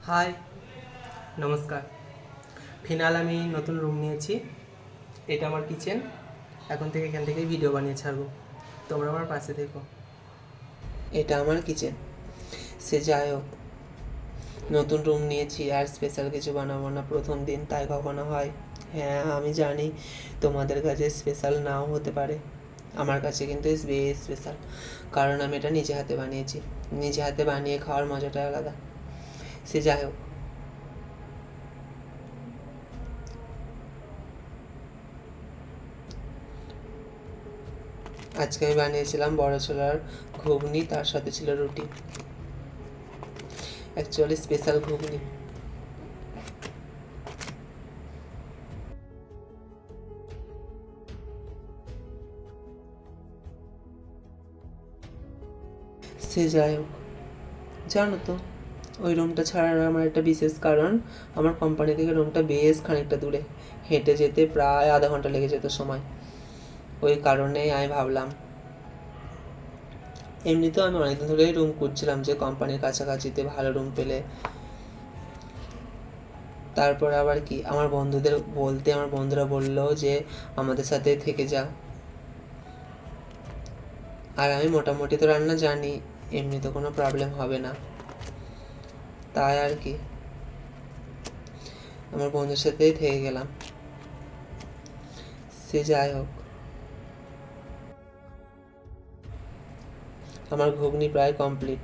High, নমস্কার। Final আমি নতুন রুম নিয়েছি। এটা আমার কিচেন। এখন থেকে এখান থেকেই ভিডিও বানিয়ে ছাড়বো। তোমরা আমার পাশে থেকো। এটা আমার কিচেন। সে যাই হোক, নতুন রুম নিয়েছি আর স্পেশাল কিছু বানাবো না প্রথম দিন, তাই কখনো হয়। হ্যাঁ, আমি জানি তোমাদের কাছে স্পেশাল নাও হতে পারে, আমার কাছে কিন্তু বেশ স্পেশাল, কারণ আমি এটা নিজে হাতে বানিয়েছি। নিজে হাতে বানিয়ে খাওয়ার মজাটা আলাদা। সে যাই হোক, আজকে আমি বানিয়েছিলাম বড় ছোলার ঘুগনি, তার সাথে ছিল রুটি। অ্যাকচুয়ালি স্পেশাল ঘুগনি। সে যাই হোক, জানো তো, ওই রুমটা ছাড়ার আমার একটা বিশেষ কারণ, আমার কোম্পানি থেকে রুমটা বেশ খানিকটা দূরে, হেঁটে যেতে প্রায় আধা ঘন্টা লেগে যেত সময়। ওই কারণেই আমি ভাবলাম, এমনিতেও আমি অনেকদিন ধরেই রুম খুঁজছিলাম যে কোম্পানির কাছাকাছিতে ভালো রুম পেলে। তারপর আবার কি, আমার বন্ধুদের বলতে আমার বন্ধুরা বললো যে আমাদের সাথে থেকে যা। আর আমি মোটামুটি তো রান্না জানি, এমনি তো কোনো প্রবলেম হবে না, তাই আর কি আমার বন্ধুর সাথেই থেকে গেলাম। সে যাই হোক, আমার ঘুগনি প্রায় কমপ্লিট।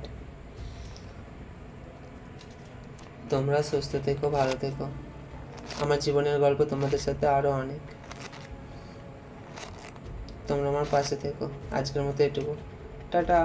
তোমরা সুস্থ থেকো, ভালো থেকো। আমার জীবনের গল্প তোমাদের সাথে আরও অনেক। তোমরা আমার পাশে থেকো। আজকের মতো এটুকু। টাটা।